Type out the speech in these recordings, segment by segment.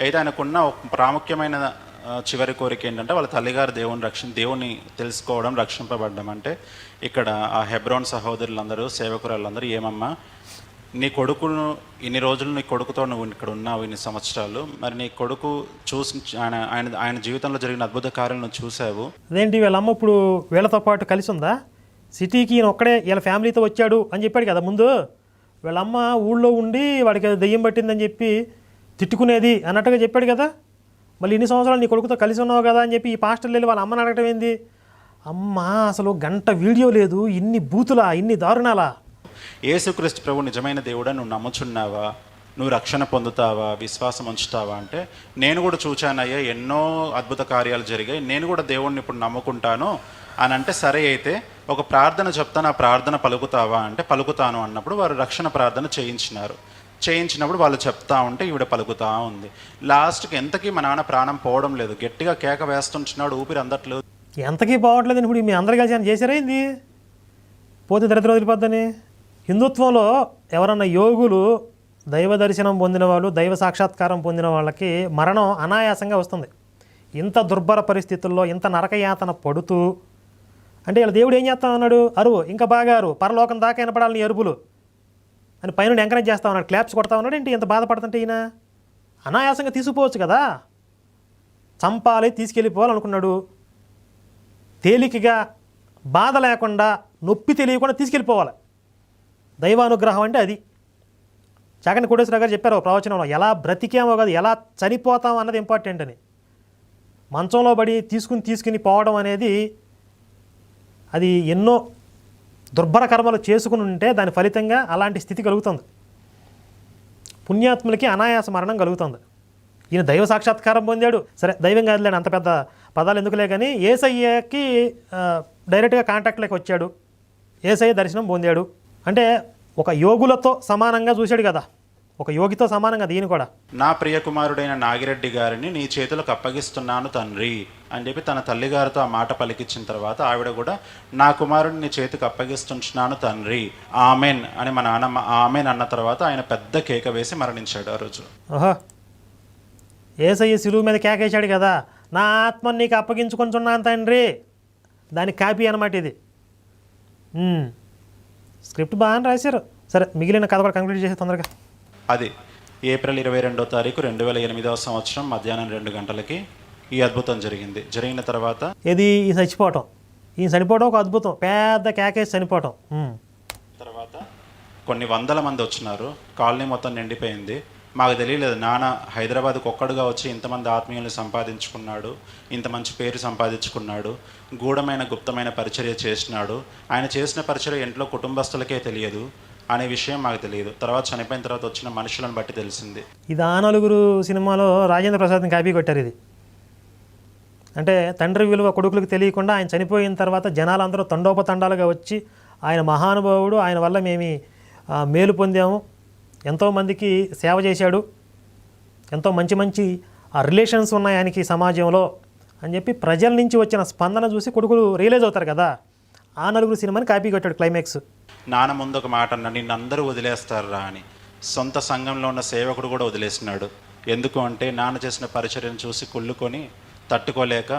అయితే ఆయనకున్న ఒక ప్రాముఖ్యమైన చివరి కోరిక ఏంటంటే వాళ్ళ తల్లిగారు దేవుని తెలుసుకోవడం, రక్షింపబడడం. అంటే ఇక్కడ ఆ హెబ్రోన్ సహోదరులందరూ, సేవకురాళ్ళందరూ, ఏమమ్మా నీ కొడుకును ఇన్ని రోజులు నీ కొడుకుతో నువ్వు ఇక్కడ ఉన్నావు, ఇన్ని సంవత్సరాలు, మరి నీ కొడుకు చూసి ఆయన ఆయన ఆయన జీవితంలో జరిగిన అద్భుత కార్యాలను చూసావు. అదేంటి వీళ్ళమ్మ ఇప్పుడు వీళ్ళతో పాటు కలిసి ఉందా? సిటీకి ఈయన ఒక్కడే వీళ్ళ ఫ్యామిలీతో వచ్చాడు అని చెప్పాడు కదా ముందు. వీళ్ళమ్మ ఊళ్ళో ఉండి వాడికి దెయ్యం పట్టిందని చెప్పి తిట్టుకునేది అన్నట్టుగా చెప్పాడు కదా. మళ్ళీ ఇన్ని సంవత్సరాలు నీ కొడుకుతో కలిసి ఉన్నావు కదా అని చెప్పి ఈ పాస్టర్లు వెళ్ళి వాళ్ళ అమ్మని అడగటం ఏంది? అమ్మ అసలు గంట వీడియో లేదు, ఇన్ని బూతులా, ఇన్ని దారుణాలా? యేసుక్రీస్తు ప్రభు నిజమైన దేవుడా, నువ్వు నమ్ముచున్నావా, నువ్వు రక్షణ పొందుతావా, విశ్వాసం ఉంచుతావా అంటే, నేను కూడా చూచానయ్యా, ఎన్నో అద్భుత కార్యాలు జరిగాయి, నేను కూడా దేవుణ్ణి ఇప్పుడు నమ్ముకుంటాను అని అంటే, సరే అయితే ఒక ప్రార్థన చెప్తాను, ఆ ప్రార్థన పలుకుతావా అంటే పలుకుతాను అన్నప్పుడు వారు రక్షణ ప్రార్థన చేయించినప్పుడు వాళ్ళు చెప్తా ఉంటే ఈవిడ పలుకుతా ఉంది. లాస్ట్కి ఎంతకీ మా నాన్న ప్రాణం పోవడం లేదు, గట్టిగా కేక వేస్తుంటున్నాడు, ఊపిరి అందట్లేదు. ఎంతకీ పోవట్లేదు. ఇప్పుడు మీ అందరు కలిసి అని చేశారా ఏంది? పోతే దరిద్రం వదిలిపోద్దని. హిందుత్వంలో ఎవరన్నా యోగులు, దైవ దర్శనం పొందిన వాళ్ళు, దైవ సాక్షాత్కారం పొందిన వాళ్ళకి మరణం అనాయాసంగా వస్తుంది. ఇంత దుర్భర పరిస్థితుల్లో ఇంత నరకయాతన పడుతూ అంటే ఇలా దేవుడు ఏం చేస్తా ఉన్నాడు? అరువు, ఇంకా బాగా అరువు, పరలోకం దాకా వినపడాలి నీ అరుపులు అని పైన ఎంకరేజ్ చేస్తా ఉన్నాడు, క్లాప్స్ కొడతా ఉన్నాడు. ఏంటి ఎంత బాధపడుతుంటే ఈయన? అనాయాసంగా తీసుకుపోవచ్చు కదా, చంపాలి, తీసుకెళ్ళిపోవాలనుకున్నాడు. తేలికగా, బాధ లేకుండా, నొప్పి తెలియకుండా తీసుకెళ్ళిపోవాలి. దైవానుగ్రహం అంటే అది. చాగంటి కోటేశ్వర గారు చెప్పారు ప్రవచనంలో, ఎలా బ్రతికేమో కాదు, ఎలా చనిపోతాం అన్నది ఇంపార్టెంట్ అని. మంచంలో పడి తీసుకుని పోవడం అనేది అది ఎన్నో దుర్భర కర్మలు చేసుకుని ఉంటే దాని ఫలితంగా అలాంటి స్థితి కలుగుతుంది. పుణ్యాత్ములకి అనాయాస మరణం కలుగుతుంది. ఈయన దైవ సాక్షాత్కారం పొందాడు, సరే దైవం కాదులేండి అంత పెద్ద పదాలు ఎందుకులే, కానీ యేసయ్యకి డైరెక్ట్గా కాంటాక్ట్లోకి వచ్చాడు, యేసయ్య దర్శనం పొందాడు. అంటే ఒక యోగులతో సమానంగా చూశాడు కదా, ఒక యోగితో సమానంగా దీని కూడా. నా ప్రియ కుమారుడైన నాగిరెడ్డి గారిని నీ చేతులకు అప్పగిస్తున్నాను తండ్రి అని చెప్పి తన తల్లిగారితో ఆ మాట పలికించిన తర్వాత ఆవిడ కూడా, నా కుమారుడిని నీ చేతికి అప్పగిస్తున్నాను తండ్రి, ఆమెన్ అని మా నాన్నమ్మ ఆమెన్ అన్న తర్వాత ఆయన పెద్ద కేక వేసి మరణించాడు ఆ రోజు. ఓహో, యేసయ్య సిలువు మీద కేకేశాడు కదా, నా ఆత్మని నీకు అప్పగించుకుంటున్నాను తండ్రి, దానికి కాపీ అన్నమాట ఇది. స్క్రిప్ట్ బాగానే రాశారు. సరే, మిగిలిన కథ కూడా కంప్లీట్ చేసే తొందరగా. అది ఏప్రిల్ 22వ తారీఖు 2008వ సంవత్సరం మధ్యాహ్నం 2 గంటలకి ఈ అద్భుతం జరిగింది. జరిగిన తర్వాత ఇది ఈ చనిపోవటం ఒక అద్భుతం, పెద్ద కేకేసి చనిపోవటం. తర్వాత కొన్ని వందల మంది వచ్చినారు, కాలనీ మొత్తం నిండిపోయింది. మాకు తెలియలేదు, నాన్న హైదరాబాద్కు ఒక్కడుగా వచ్చి ఇంతమంది ఆత్మీయుల్ని సంపాదించుకున్నాడు, ఇంత మంచి పేరు సంపాదించుకున్నాడు, గూఢమైన గుప్తమైన పరిచర్య చేసినాడు. ఆయన చేసిన పరిచర్య ఇంట్లో కుటుంబస్తులకే తెలియదు అనే విషయం మాకు తెలియదు. తర్వాత చనిపోయిన తర్వాత వచ్చిన మనుషులను బట్టి తెలిసింది. ఇది ఆ నలుగురు సినిమాలో రాజేంద్ర ప్రసాద్ని కాపీ కొట్టారు. ఇది అంటే తండ్రి విలువ కొడుకులకు తెలియకుండా ఆయన చనిపోయిన తర్వాత జనాలందరూ తండోపతండాలుగా వచ్చి, ఆయన మహానుభావుడు, ఆయన వల్ల మేము మేలు పొందాము, ఎంతోమందికి సేవ చేశాడు, ఎంతో మంచి రిలేషన్స్ ఉన్నాయి ఆయనకి సమాజంలో అని చెప్పి ప్రజల నుంచి వచ్చిన స్పందన చూసి కొడుకులు రియలైజ్ అవుతారు కదా. ఆ నలుగురు సినిమాని కాపీ కొట్టాడు క్లైమాక్స్. నాన్న ముందు ఒక మాట అన్నా, నిన్ను అందరూ వదిలేస్తారా అని. సొంత సంఘంలో ఉన్న సేవకుడు కూడా వదిలేసినాడు. ఎందుకు అంటే నాన్న చేసిన పరిచర్యను చూసి కుళ్ళుకొని తట్టుకోలేక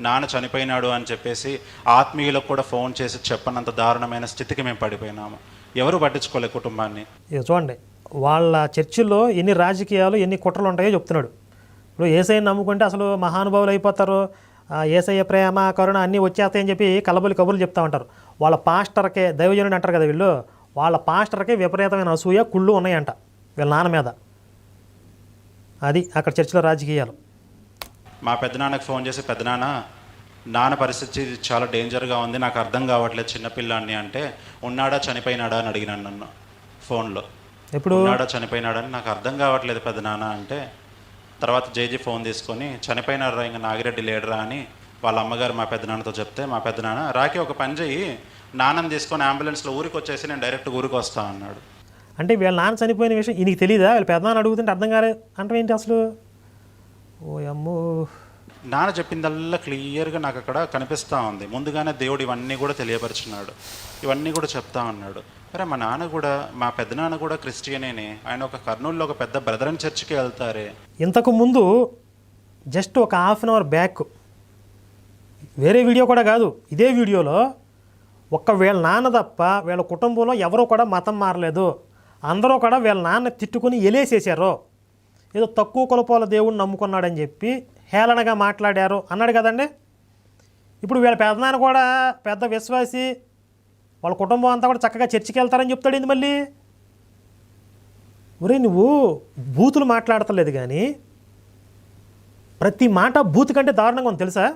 నాన్న చనిపోయినాడు అని చెప్పేసి ఆత్మీయులకు కూడా ఫోన్ చేసి చెప్పనంత దారుణమైన స్థితికి మేము పడిపోయినాము. ఎవరు పట్టించుకోలే కుటుంబాన్ని. ఇక చూడండి, వాళ్ళ చర్చిల్లో ఎన్ని రాజకీయాలు, ఎన్ని కుట్రలు ఉంటాయో చెప్తున్నాడు. ఇప్పుడు యేసయ్యని నమ్ముకుంటే అసలు మహానుభావులు అయిపోతారు, యేసయ్య ప్రేమ కరుణ అన్నీ వచ్చేస్తాయని చెప్పి కబుర్లు చెప్తా ఉంటారు. వాళ్ళ పాస్టర్కే, దైవజనుడు అంటారు కదా వీళ్ళు, వాళ్ళ పాస్టర్కే విపరీతమైన అసూయ, కుళ్ళు ఉన్నాయంట వీళ్ళ నాన్న మీద. అది అక్కడ చర్చిలో రాజకీయాలు. మా పెద్దనాన్నకు ఫోన్ చేసి, పెద్దనాన్న నాన్న పరిస్థితి చాలా డేంజర్గా ఉంది, నాకు అర్థం కావట్లేదు చిన్నపిల్లాన్ని అంటే, ఉన్నాడా చనిపోయినాడా అని అడిగినాను నన్ను ఫోన్లో. ఎప్పుడు ఉన్నాడా చనిపోయినాడని నాకు అర్థం కావట్లేదు పెద్దనాన్న అంటే, తర్వాత జేజీ ఫోన్ తీసుకొని చనిపోయినారా ఇంకా నాగిరెడ్డి లేడరా అని వాళ్ళ అమ్మగారు మా పెద్దనాన్నతో చెప్తే, మా పెద్దనాన్న రాకి ఒక పని చెయ్యి, నాన్నని తీసుకొని అంబులెన్స్లో ఊరికి వచ్చేసి నేను డైరెక్ట్ ఊరికి వస్తా అన్నాడు. అంటే వీళ్ళ నాన్న చనిపోయిన విషయం ఈయనకి తెలీదా? వీళ్ళ పెద్దనాన్న అడుగుతుంటే అర్థం కాలేదు అంటే ఏంటి అసలు? ఓ అమ్మో. నాన్న చెప్పిందల్లా క్లియర్గా నాకు అక్కడ కనిపిస్తూ ఉంది. ముందుగానే దేవుడు ఇవన్నీ కూడా తెలియపరిచినాడు, ఇవన్నీ కూడా చెప్తా ఉన్నాడు. అరే మా నాన్న కూడా, మా పెద్దనాన్న కూడా క్రిస్టియనేనే, ఆయన ఒక కర్నూలులో ఒక పెద్ద బ్రదరన్ చర్చికి వెళ్తారే. ఇంతకు ముందు జస్ట్ ఒక హాఫ్ అన్ అవర్ బ్యాక్ వేరే వీడియో కూడా కాదు, ఇదే వీడియోలో వీళ్ళ నాన్న తప్ప వీళ్ళ కుటుంబంలో ఎవరూ కూడా మతం మారలేదు, అందరూ కూడా వీళ్ళ నాన్న తిట్టుకుని ఎలేసేసారు, ఏదో తక్కువ కులపోల దేవుడిని నమ్ముకున్నాడని చెప్పి హేళనగా మాట్లాడారు అన్నాడు కదండి. ఇప్పుడు వీళ్ళ పెద్దనాన్న కూడా పెద్ద విశ్వాసి, వాళ్ళ కుటుంబం అంతా కూడా చక్కగా చర్చికి వెళ్తారని చెప్తాడు. ఏంది మళ్ళీ? ఒరే నువ్వు బూతులు మాట్లాడతలేదు కానీ ప్రతి మాట బూతు కంటే దారుణంగా ఉంది తెలుసా.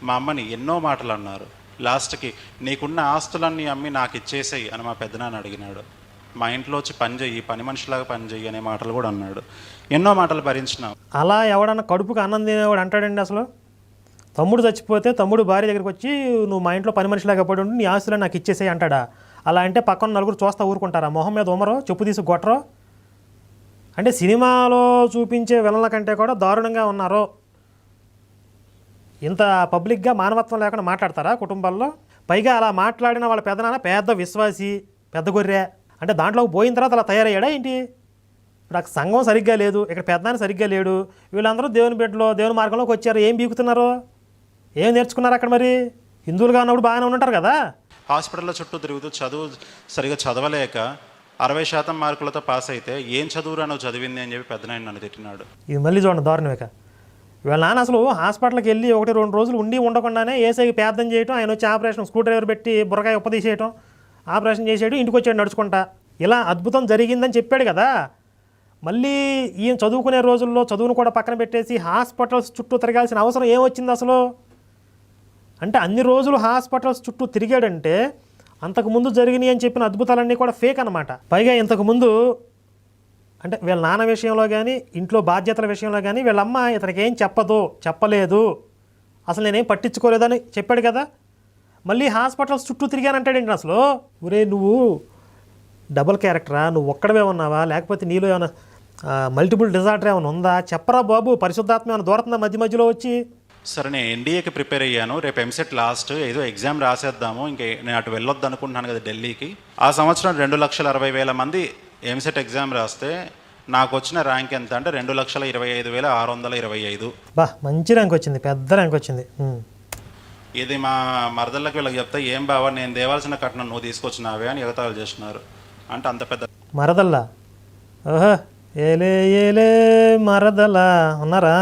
మా అమ్మని ఎన్నో మాటలు అన్నారు. లాస్ట్కి నీకున్న ఆస్తులన్నీ అమ్మి నాకు ఇచ్చేసేయి అని మా పెద్దనాన్న అడిగినాడు. మా ఇంట్లో వచ్చి పని చెయ్యి, పని మనిషిలాగా పని చెయ్యి అనే మాటలు కూడా అన్నాడు. ఎన్నో మాటలు భరించినాం. అలా ఎవడన్నా కడుపుకి అన్నం తినేవాడు అంటాడండి అసలు? తమ్ముడు చచ్చిపోతే తమ్ముడు భార్య దగ్గరికి వచ్చి నువ్వు మా ఇంట్లో పని మనిషిలాగా పడి ఉండి నీ ఆస్తులను నాకు ఇచ్చేసేయి అంటాడా? అలా అంటే పక్కన నలుగురు చూస్తా ఊరుకుంటారా? మొహం మీద ఉమరో, చెప్పు తీసి కొట్టరో? అంటే సినిమాలో చూపించే విలన్ల కంటే కూడా దారుణంగా ఉన్నారు. ఇంత పబ్లిక్గా మానవత్వం లేకుండా మాట్లాడతారా కుటుంబాల్లో? పైగా అలా మాట్లాడిన వాళ్ళ పెద్దనాన్న పెద్ద విశ్వాసి, పెద్ద గొర్రె. అంటే దాంట్లోకి పోయిన తర్వాత అలా తయారయ్యాడా ఏంటి? ఇప్పుడు అక్కడ సంఘం సరిగ్గా లేదు, ఇక్కడ పెద్దనాన్న సరిగ్గా లేడు, వీళ్ళందరూ దేవుని బిడ్డలో దేవుని మార్గంలోకి వచ్చారు. ఏం బీకుతున్నారు? ఏం నేర్చుకున్నారు అక్కడ? మరి హిందువులుగా ఉన్నప్పుడు బాగానే ఉంటారు కదా. హాస్పిటల్లో చుట్టూ తిరుగుతూ చదువు సరిగా చదవలేక 60% మార్కులతో పాస్ అయితే ఏం చదువురా నువ్వు చదివింది అని చెప్పి పెద్దనాయన నన్ను తిట్టినాడు. ఇది మళ్ళీ చూడండి దారుణమేక. వీళ్ళ నాన్న అసలు హాస్పిటల్కి వెళ్ళి 1-2 రోజులు ఉండి ఉండకుండానే ఏసైకి ప్రార్థన చేయటం, ఆయన వచ్చి ఆపరేషన్ స్క్రూ డ్రైవర్ పెట్టి బుర్రకాయ ఉప్పదీసేయటం, ఆపరేషన్ చేసేయడం, ఇంటికి వచ్చాడు నడుచుకుంటా. ఇలా అద్భుతం జరిగిందని చెప్పాడు కదా. మళ్ళీ ఈయన చదువుకునే రోజుల్లో చదువును కూడా పక్కన పెట్టేసి హాస్పిటల్స్ చుట్టూ తిరగాల్సిన అవసరం ఏమొచ్చింది అసలు? అంటే అన్ని రోజులు హాస్పిటల్స్ చుట్టూ తిరిగాడంటే అంతకుముందు జరిగినాయి అని చెప్పిన అద్భుతాలన్నీ కూడా ఫేక్ అనమాట. పైగా ఇంతకుముందు అంటే వీళ్ళ నాన్న విషయంలో కానీ, ఇంట్లో బాధ్యతల విషయంలో కానీ వీళ్ళమ్మ ఇతనికి ఏం చెప్పలేదు, అసలు నేనేం పట్టించుకోలేదని చెప్పాడు కదా. మళ్ళీ హాస్పిటల్స్ చుట్టూ తిరిగానంటాడేంటి అసలు? ఒరే నువ్వు డబుల్ క్యారెక్టరా? నువ్వు ఒక్కడవే ఉన్నావా? లేకపోతే నీలో ఏమైనా మల్టిపుల్ డిజార్డర్ ఏమైనా ఉందా? చెప్పరా బాబు. పరిశుద్ధాత్మ ఏమైనా దూరతుందా మధ్యలో వచ్చి? సరే నేను ఎన్డీఏకి ప్రిపేర్ అయ్యాను, రేపు ఎంసెట్ లాస్ట్, ఏదో ఎగ్జామ్ రాసేద్దాము, ఇంకే నేను అటు వెళ్ళొద్దు అనుకుంటున్నాను కదా ఢిల్లీకి. ఆ సంవత్సరం 2,60,000 మంది ఎంసెట్ ఎగ్జామ్ రాస్తే నాకు వచ్చిన ర్యాంక్ ఎంత అంటే 2,25,625. బా మంచి ర్యాంక్ వచ్చింది, పెద్ద ర్యాంక్ వచ్చింది. ఇది మా మరదళ్ళకి వీళ్ళకి చెప్తే ఏం బావా నేను దేవాల్సిన కట్నం నువ్వు తీసుకొచ్చినావే అని ఎగతాళి చేస్తున్నారు. అంటే అంత పెద్ద మరదల్లా? ఓహో ఏలే ఏలే మరదలా ఉన్నారా?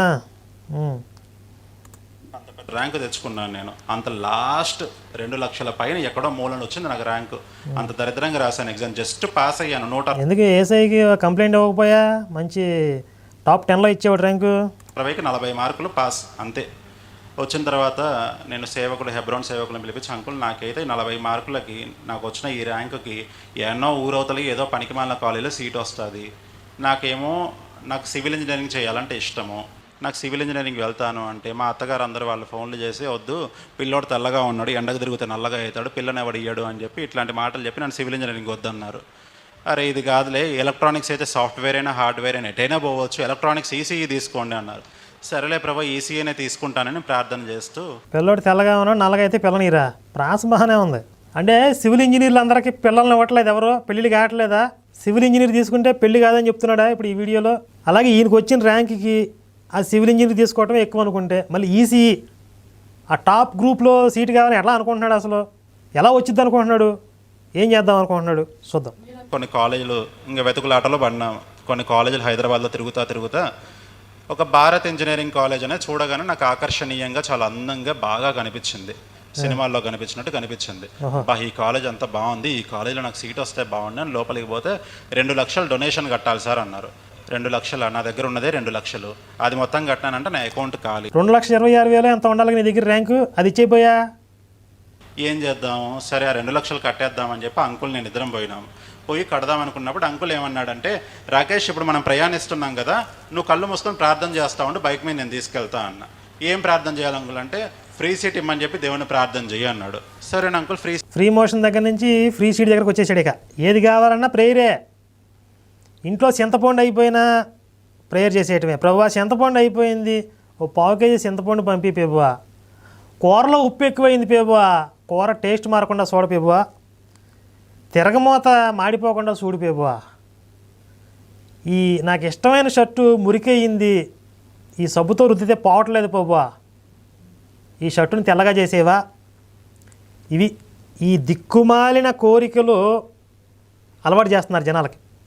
అంత పెద్ద ర్యాంకు తెచ్చుకున్నాను నేను. అంత లాస్ట్ 2 లక్షల పైన ఎక్కడో మూలను వచ్చింది నాకు ర్యాంకు. అంత దరిద్రంగా రాశాను ఎగ్జామ్, జస్ట్ పాస్ అయ్యాను. ఎందుకు ఏసఐకి కంప్లైంట్ ఇవ్వకపోయా? మంచి టాప్ 10లో ఇచ్చేవాడు ర్యాంకు. 40 మార్కులు పాస్ అంతే. వచ్చిన తర్వాత నేను సేవకుడు హెబ్రోన్ సేవకులను పిలిపించి, అంకుల్ నాకైతే 40 మార్కులకి నాకు వచ్చిన ఈ ర్యాంకుకి ఎన్నో ఊరవతలి ఏదో పనికిమాలిన కాలేజీలో సీట్ వస్తుంది, నాకు సివిల్ ఇంజనీరింగ్ చేయాలంటే ఇష్టము, నాకు సివిల్ ఇంజనీరింగ్ వెళ్తాను అంటే మా అత్తగారు అందరూ వాళ్ళు ఫోన్లు చేసి వద్దు పిల్లోడు తెల్లగా ఉన్నాడు, ఎండకు తిరిగితే నల్లగా అవుతాడు, పిల్లని ఎవడు ఇయ్యాడు అని చెప్పి ఇట్లాంటి మాటలు చెప్పి నన్ను సివిల్ ఇంజనీరింగ్ వద్దన్నారు. అరే ఇది కాదులే, ఎలక్ట్రానిక్స్ అయితే సాఫ్ట్వేర్ అయినా హార్డ్వేర్ అయినా ఎటైనా పోవచ్చు, ఎలక్ట్రానిక్స్ ఈసీఈ తీసుకోండి అన్నారు. సరేలే ప్రభా ఈసీఏనే తీసుకుంటానని ప్రార్థన చేస్తూ. పిల్లోడు తెల్లగా ఉన్నాడు, నల్లగా అయితే పిల్లనిరా, ప్రాస బాగానే ఉంది. అంటే సివిల్ ఇంజనీర్లు అందరికీ పిల్లల్ని ఇవ్వట్లేదు, ఎవరు పెళ్ళిళ్ళు కావట్లేదా? సివిల్ ఇంజనీర్ తీసుకుంటే పెళ్లి కాదని చెప్తున్నాడా ఇప్పుడు ఈ వీడియోలో? అలాగే ఈయనకు వచ్చిన ర్యాంక్కి ఆ సివిల్ ఇంజనీర్ తీసుకోవటమే ఎక్కువ అనుకుంటే మళ్ళీ ఈసీఈ ఆ టాప్ గ్రూప్లో సీట్ కావాలని ఎలా అనుకుంటున్నాడు? అసలు ఎలా వచ్చింది అనుకుంటున్నాడు? ఏం చేద్దాం అనుకుంటున్నాడు? చూద్దాం. కొన్ని కాలేజీలు ఇంకా వెతుకులాటలో పడినాం. కొన్ని కాలేజీలు హైదరాబాద్లో తిరుగుతా ఒక భారత్ ఇంజనీరింగ్ కాలేజ్ అనేది చూడగానే నాకు ఆకర్షణీయంగా చాలా అందంగా బాగా కనిపించింది, సినిమాల్లో కనిపించినట్టు కనిపించింది. ఈ కాలేజ్ అంతా బాగుంది, ఈ కాలేజీలో నాకు సీట్ వస్తే బాగుంది అని లోపలికి పోతే 2 లక్షలు డొనేషన్ కట్టాలి సార్ అన్నారు. 2 లక్షలు నా దగ్గర ఉన్నదే 2 లక్షలు, అది మొత్తం కట్టానంటే నా అకౌంట్ ఖాళీ. 2,26,000 ఎంత ఉండాలి నీ దగ్గర ర్యాంకు? అది ఇచ్చేపోయా? ఏం చేద్దాము, సరే ఆ 2 లక్షలు కట్టేద్దామని చెప్పి అంకుల్ నేను ఇద్దరం పోయినాము. పోయి కడదాం అనుకున్నప్పుడు అంకుల్ ఏమన్నాడంటే, రాకేష్ ఇప్పుడు మనం ప్రయాణిస్తున్నాం కదా, నువ్వు కళ్ళు మూసుకొని ప్రార్థన చేస్తా ఉండు, బైక్ మీద నేను తీసుకెళ్తా అన్న. ఏం ప్రార్థన చేయాలి అంకుల్ అంటే, ఫ్రీ సీట్ ఇమ్మని చెప్పి దేవుని ప్రార్థన చేయి అన్నాడు. సరే అంకుల్ ఫ్రీ మోషన్ దగ్గర నుంచి ఫ్రీ సీట్ దగ్గరకు వచ్చేసాడు. ఇక ఏది కావాలన్నా ప్రేయరే. ఇంట్లో చింతపండు అయిపోయినా ప్రేయర్ చేసేయటమే. ప్రభువా చింతపండు అయిపోయింది, ఓ పావు కేజీ చింతపండు పంపి ప్రభువా, కూరలో ఉప్పు ఎక్కువైంది ప్రభువా, కూర టేస్ట్ మారకుండా చూడ ప్రభువా, తిరగమూత మాడిపోకుండా చూడు ప్రభువా, ఈ నాకు ఇష్టమైన షర్టు మురికయింది, ఈ సబ్బుతో రుద్దితే పోవట్లేదు ప్రభువా, ఈ షర్టుని తెల్లగా చేసేవా. ఇవి ఈ దిక్కుమాలిన కోరికలు అలవాటు చేస్తున్నారు జనాలకి.